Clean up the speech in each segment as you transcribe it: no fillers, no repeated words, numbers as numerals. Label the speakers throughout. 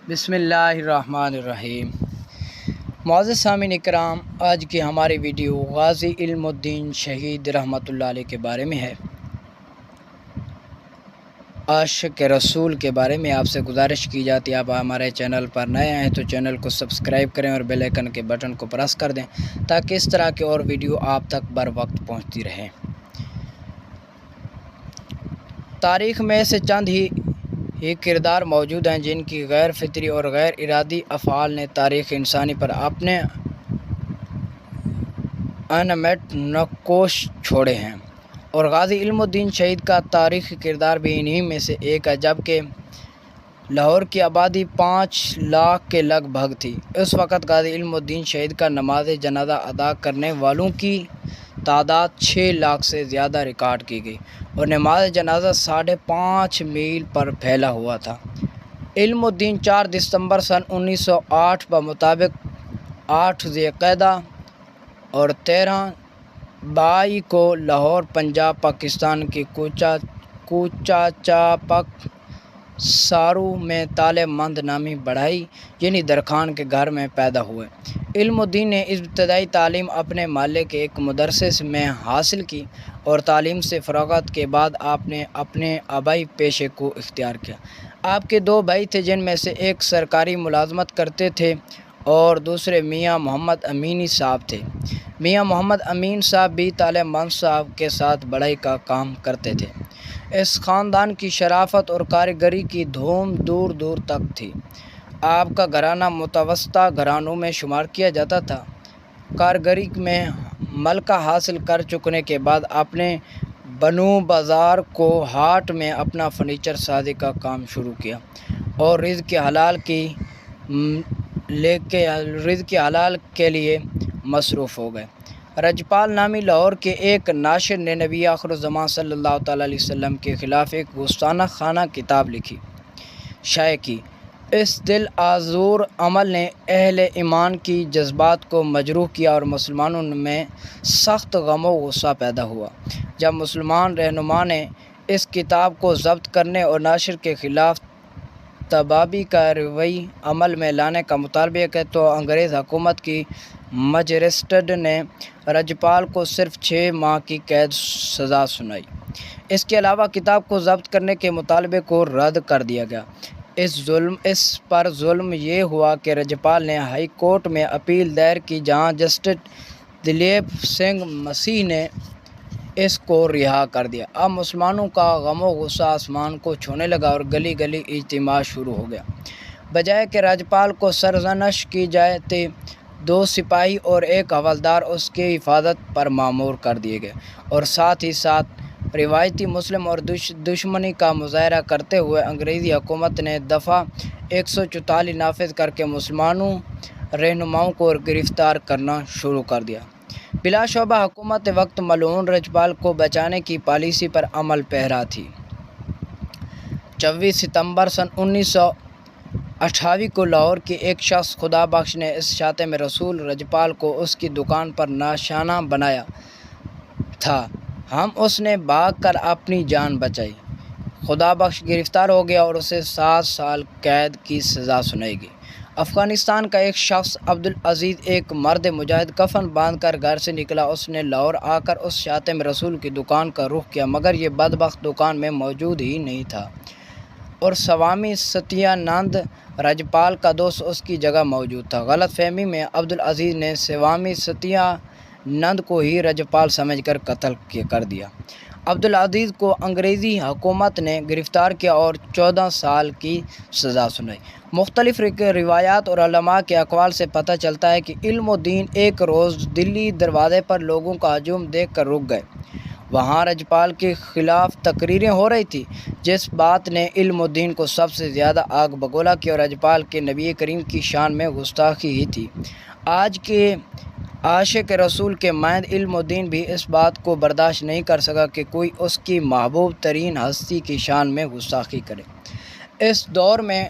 Speaker 1: بسم اللہ الرحمن الرحیم۔ معزز سامعین اکرام، آج کی ہماری ویڈیو غازی علم الدین شہید رحمۃ اللہ علیہ کے بارے میں ہے۔ عاشق رسول کے بارے میں آپ سے گزارش کی جاتی ہے، آپ ہمارے چینل پر نئے آئیں تو چینل کو سبسکرائب کریں اور بیل آئیکن کے بٹن کو پریس کر دیں تاکہ اس طرح کے اور ویڈیو آپ تک بر وقت پہنچتی رہیں۔ تاریخ میں سے چند ہی کردار موجود ہیں جن کی غیر فطری اور غیر ارادی افعال نے تاریخ انسانی پر اپنے انمٹ نقوش چھوڑے ہیں، اور غازی علم الدین شہید کا تاریخی کردار بھی انہی میں سے ایک ہے۔ جبکہ لاہور کی آبادی 5 لاکھ کے لگ بھگ تھی، اس وقت غازی علم الدین شہید کا نماز جنازہ ادا کرنے والوں کی تعداد 6 لاکھ سے زیادہ ریکارڈ کی گئی، اور نماز جنازہ 5.5 میل پر پھیلا ہوا تھا۔ علم الدین 4 دسمبر سن 1908 بمطابق 8 ذی القعدہ اور 13 بائی کو لاہور، پنجاب، پاکستان کی کوچا چاپک سارو میں طالب مند نامی بڑھئی یعنی درخان کے گھر میں پیدا ہوئے۔ علم الدین نے ابتدائی تعلیم اپنے محلے کے ایک مدرسے میں حاصل کی، اور تعلیم سے فراغت کے بعد آپ نے اپنے آبائی پیشے کو اختیار کیا۔ آپ کے 2 بھائی تھے، جن میں سے ایک سرکاری ملازمت کرتے تھے اور دوسرے میاں محمد امینی صاحب تھے۔ میاں محمد امین صاحب بھی طالب مند صاحب کے ساتھ بڑھئی کا کام کرتے تھے۔ اس خاندان کی شرافت اور کاریگری کی دھوم دور دور تک تھی۔ آپ کا گھرانہ متوسطہ گھرانوں میں شمار کیا جاتا تھا۔ کاریگری میں ملکہ حاصل کر چکنے کے بعد آپ نے بنو بازار کو ہاٹ میں اپنا فرنیچر سازی کا کام شروع کیا، اور رزق حلال کے لیے مصروف ہو گئے۔ رجپال نامی لاہور کے ایک ناشر نے نبی آخر الزمان صلی اللہ تعالیٰ علیہ وسلم کے خلاف ایک گستاخانہ خانہ کتاب لکھی، شائع کی۔ اس دل آزور عمل نے اہل ایمان کی جذبات کو مجروح کیا، اور مسلمانوں میں سخت غم و غصہ پیدا ہوا۔ جب مسلمان رہنما نے اس کتاب کو ضبط کرنے اور ناشر کے خلاف تباہی کا روی عمل میں لانے کا مطالبہ کیا تو انگریز حکومت کی مجسٹریٹ نے رجپال کو صرف 6 ماہ کی قید سزا سنائی۔ اس کے علاوہ کتاب کو ضبط کرنے کے مطالبے کو رد کر دیا گیا۔ اس پر ظلم یہ ہوا کہ رجپال نے ہائی کورٹ میں اپیل دائر کی، جہاں جسٹس دلیپ سنگھ مسیح نے اس کو رہا کر دیا۔ اب مسلمانوں کا غم و غصہ آسمان کو چھونے لگا، اور گلی گلی اجتماع شروع ہو گیا۔ بجائے کہ رجپال کو سرزنش کی جائے تھی، 2 سپاہی اور 1 حوالدار اس کی حفاظت پر مامور کر دیے گئے، اور ساتھ ہی ساتھ روایتی مسلم اور دشمنی کا مظاہرہ کرتے ہوئے انگریزی حکومت نے دفعہ 144 نافذ کر کے مسلمانوں رہنماؤں کو گرفتار کرنا شروع کر دیا۔ بلا شبہ حکومت وقت ملعون رجپال کو بچانے کی پالیسی پر عمل پیرا تھی۔ 24 ستمبر سن 1928 کو لاہور کے ایک شخص خدا بخش نے اس شاتم رسول رجپال کو اس کی دکان پر نشانہ بنایا تھا۔ اس نے بھاگ کر اپنی جان بچائی۔ خدا بخش گرفتار ہو گیا اور اسے 7 سال قید کی سزا سنائی گئی۔ افغانستان کا ایک شخص عبدالعزیز، ایک مرد مجاہد، کفن باندھ کر گھر سے نکلا۔ اس نے لاہور آ کر اس شاتم رسول کی دکان کا رخ کیا، مگر یہ بدبخت دکان میں موجود ہی نہیں تھا، اور سوامی ستیا نند رجپال کا دوست اس کی جگہ موجود تھا۔ غلط فہمی میں عبدالعزیز نے سوامی ستیا نند کو ہی رجپال سمجھ کر قتل کر دیا۔ عبدالعزیز کو انگریزی حکومت نے گرفتار کیا اور 14 سال کی سزا سنائی۔ مختلف روایات اور علماء کے اقوال سے پتہ چلتا ہے کہ علم الدین ایک روز دلی دروازے پر لوگوں کا ہجوم دیکھ کر رک گئے۔ وہاں رجپال کے خلاف تقریریں ہو رہی تھیں، جس بات نے علم الدین کو سب سے زیادہ آگ بگولا کہ رجپال کے نبی کریم کی شان میں گستاخی ہی تھی۔ آج کے عاشق رسول کے مائند علم الدین بھی اس بات کو برداشت نہیں کر سکا کہ کوئی اس کی محبوب ترین ہستی کی شان میں گستاخی کرے۔ اس دور میں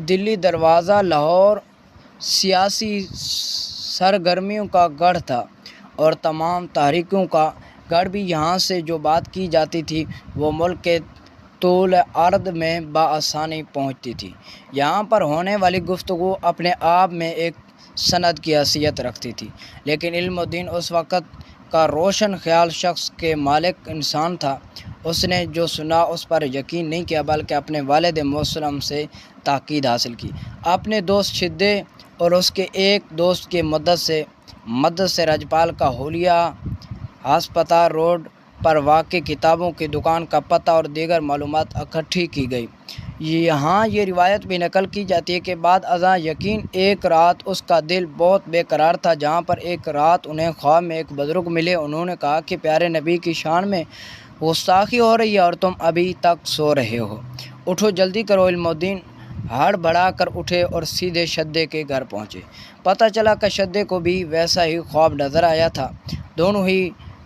Speaker 1: دلی دروازہ لاہور سیاسی سرگرمیوں کا گڑھ تھا، اور تمام تحریکوں کا گڑھ بھی۔ یہاں سے جو بات کی جاتی تھی وہ ملک کے طول عرض میں بآسانی پہنچتی تھی۔ یہاں پر ہونے والی گفتگو اپنے آپ میں ایک سند کی حیثیت رکھتی تھی، لیکن علم الدین اس وقت کا روشن خیال شخص کے مالک انسان تھا۔ اس نے جو سنا اس پر یقین نہیں کیا، بلکہ اپنے والد مسلم سے تاکید حاصل کی۔ اپنے دوست شدے اور اس کے ایک دوست کی مدد سے رجپال کا حلیہ، ہسپتال روڈ پر واقع کتابوں کی دکان کا پتہ اور دیگر معلومات اکٹھی کی گئی۔ یہاں یہ روایت بھی نقل کی جاتی ہے کہ بعد ازاں یقین ایک رات اس کا دل بہت بے قرار تھا، جہاں پر ایک رات انہیں خواب میں ایک بزرگ ملے۔ انہوں نے کہا کہ پیارے نبی کی شان میں گستاخی ہو رہی ہے اور تم ابھی تک سو رہے ہو، اٹھو جلدی کرو۔ علم الدین ہڑبڑا کر اٹھے اور سیدھے شدے کے گھر پہنچے۔ پتہ چلا کہ شدے کو بھی ویسا ہی خواب نظر آیا تھا۔ دونوں ہی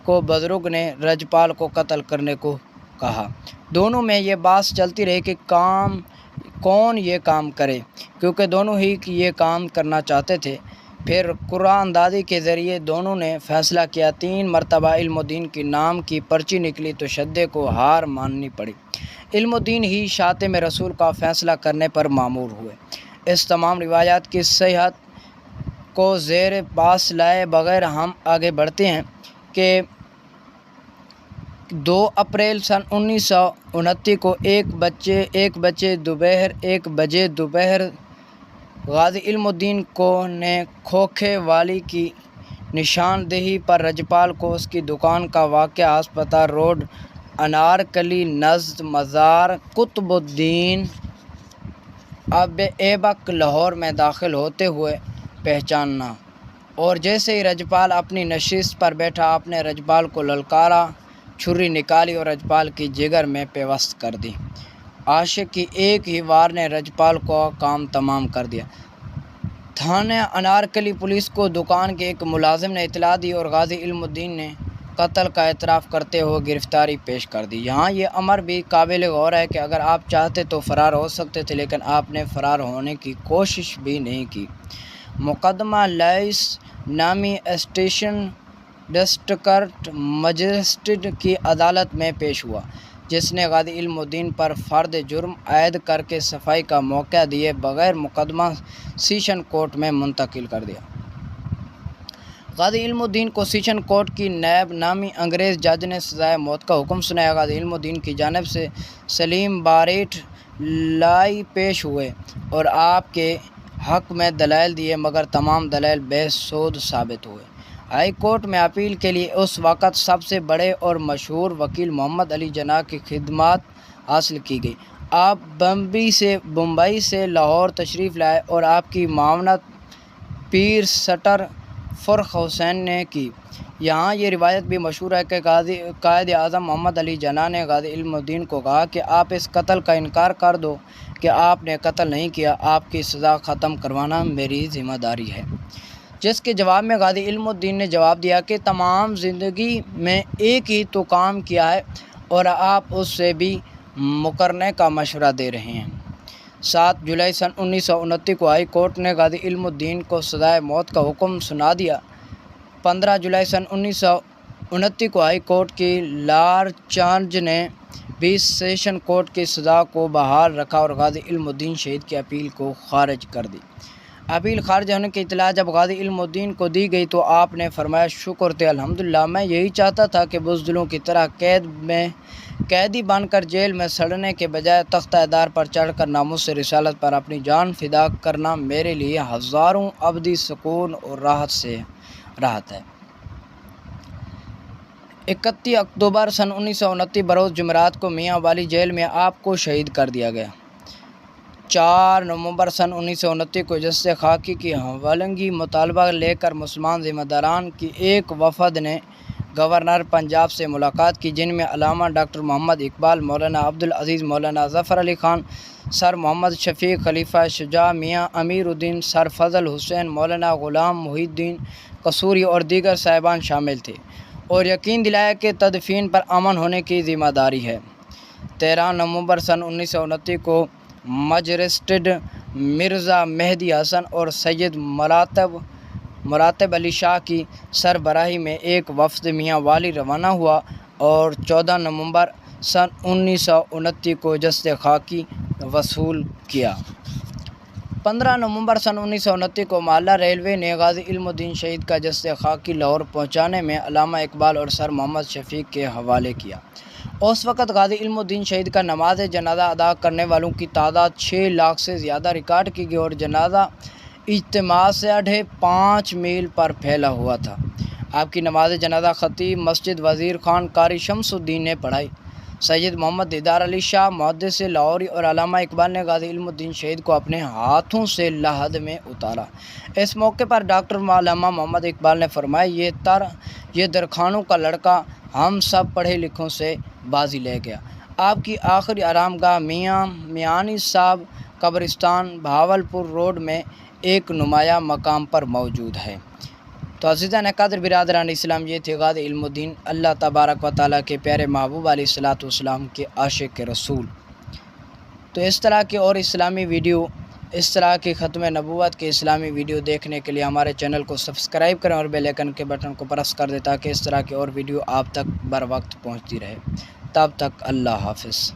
Speaker 1: کو بزرگ نے رجپال کو قتل کرنے کو کہا۔ دونوں میں یہ بات چلتی رہی کہ کون یہ کام کرے، کیونکہ دونوں ہی یہ کام کرنا چاہتے تھے۔ پھر قرعہ اندازی کے ذریعے دونوں نے فیصلہ کیا۔ 3 مرتبہ علم الدین کے نام کی پرچی نکلی تو شدے کو ہار ماننی پڑی۔ علم الدین ہی شاتم رسول کا فیصلہ کرنے پر مامور ہوئے۔ اس تمام روایات کی صحت کو زیر باس لائے بغیر ہم آگے بڑھتے ہیں کہ 2 اپریل سن 1929 کو 1 بجے دوپہر غازی علم الدین نے کھوکھے والی کی نشاندہی پر رجپال کو اس کی دکان کا واقع ہسپتال روڈ، انارکلی نزد مزار قطب الدین ایبک لاہور میں داخل ہوتے ہوئے پہچانا، اور جیسے ہی رجپال اپنی نشست پر بیٹھا، آپ نے رجپال کو للکارا، چھری نکالی اور رجپال کی جگر میں پیوست کر دی۔ عاشق کی ایک ہی وار نے رجپال کو کام تمام کر دیا۔ تھانہ انارکلی پولیس کو دکان کے ایک ملازم نے اطلاع دی اور غازی علم الدین نے قتل کا اعتراف کرتے ہوئے گرفتاری پیش کر دی۔ یہاں یہ امر بھی قابل غور ہے کہ اگر آپ چاہتے تو فرار ہو سکتے تھے، لیکن آپ نے فرار ہونے کی کوشش بھی نہیں کی۔ مقدمہ لائس نامی اسسٹنٹ ڈسٹرکٹ مجسٹریٹ کی عدالت میں پیش ہوا، جس نے غازی علم الدین پر فرد جرم عائد کر کے صفائی کا موقع دیے بغیر مقدمہ سیشن کورٹ میں منتقل کر دیا۔ غازی علم الدین کو سیشن کورٹ کی نیب نامی انگریز جج نے سزائے موت کا حکم سنایا۔ غازی علم الدین کی جانب سے سلیم باریٹ لائی پیش ہوئے اور آپ کے حق میں دلائل دیے، مگر تمام دلائل بے سود ثابت ہوئے۔ ہائی کورٹ میں اپیل کے لیے اس وقت سب سے بڑے اور مشہور وکیل محمد علی جناح کی خدمات حاصل کی گئی۔ آپ بمبئی سے لاہور تشریف لائے اور آپ کی معاونت پیر سٹر فرخ حسین نے کی۔ یہاں یہ روایت بھی مشہور ہے کہ قائد اعظم محمد علی جناح نے غازی علم الدین کو کہا کہ آپ اس قتل کا انکار کر دو کہ آپ نے قتل نہیں کیا، آپ کی سزا ختم کروانا میری ذمہ داری ہے۔ جس کے جواب میں غازی علم الدین نے جواب دیا کہ تمام زندگی میں ایک ہی تو کام کیا ہے اور آپ اس سے بھی مکرنے کا مشورہ دے رہے ہیں۔ 7 جولائی سن 1929 کو ہائی کورٹ نے غازی علم الدین کو سزائے موت کا حکم سنا دیا۔ 15 جولائی سن 1929 کو ہائی کورٹ کی لارج چارج نے بھی سیشن کورٹ کی سزا کو بحال رکھا اور غازی علم الدین شہید کی اپیل کو خارج کر دی۔ اپیل خارج ہونے کی اطلاع جب غازی علم الدین کو دی گئی تو آپ نے فرمایا، شکر تھے الحمدللہ، میں یہی چاہتا تھا کہ بزدلوں کی طرح قیدی بن کر جیل میں سڑنے کے بجائے تختہ دار پر چڑھ کر ناموس رسالت پر اپنی جان فدا کرنا میرے لیے ہزاروں ابدی سکون اور راحت ہے۔ 31 اکتوبر سن 1929 بروز جمعرات کو میاں والی جیل میں آپ کو شہید کر دیا گیا۔ 4 نومبر سن 1929 کو جثہ خاکی کی حوالگی مطالبہ لے کر مسلمان ذمہ داران کی ایک وفد نے گورنر پنجاب سے ملاقات کی، جن میں علامہ ڈاکٹر محمد اقبال، مولانا عبدالعزیز، مولانا ظفر علی خان، سر محمد شفیق، خلیفہ شجاع، میاں امیر الدین، سر فضل حسین، مولانا غلام محی الدین قصوری اور دیگر صاحبان شامل تھے، اور یقین دلایا کہ تدفین پر امن ہونے کی ذمہ داری ہے۔ 13 نومبر سن 1929 کو مجسٹریٹ مرزا مہدی حسن اور سید مراتب علی شاہ کی سربراہی میں ایک وفد میاں والی روانہ ہوا اور 14 نومبر سن 1929 کو جسد خاکی وصول کیا۔ 15 نومبر سن 1929 کو محلہ ریلوے نے غازی علم الدین شہید کا جسد خاکی لاہور پہنچانے میں علامہ اقبال اور سر محمد شفیق کے حوالے کیا۔ اس وقت غازی علم الدین شہید کا نماز جنازہ ادا کرنے والوں کی تعداد 6 لاکھ سے زیادہ ریکارڈ کی گئی اور جنازہ اجتماع سے 5.5 میل پر پھیلا ہوا تھا۔ آپ کی نماز جنازہ خطیب مسجد وزیر خان قاری شمس الدین نے پڑھائی۔ سید محمد دیدار علی شاہ محدث لاہوری اور علامہ اقبال نے غازی علم الدین شہید کو اپنے ہاتھوں سے لحد میں اتارا۔ اس موقع پر ڈاکٹر علامہ محمد اقبال نے فرمایا، یہ درخانوں کا لڑکا ہم سب پڑھے لکھوں سے بازی لے گیا۔ آپ کی آخری آرام گاہ میاں میانی صاحب قبرستان بہاولپور روڈ میں ایک نمایاں مقام پر موجود ہے۔ تو عزیزان قدر برادران اسلام، یہ تھے غازی علم الدین، اللہ تبارک و تعالیٰ کے پیارے محبوب علیہ الصلوۃ والسلام کے عاشق رسول۔ تو اس طرح کے اور اسلامی ویڈیو، اس طرح کے ختم نبوت کے اسلامی ویڈیو دیکھنے کے لیے ہمارے چینل کو سبسکرائب کریں اور بیل آئیکن کے بٹن کو پریس کر دیں تاکہ اس طرح کے اور ویڈیو آپ تک بر وقت پہنچتی رہے۔ تب تک اللہ حافظ۔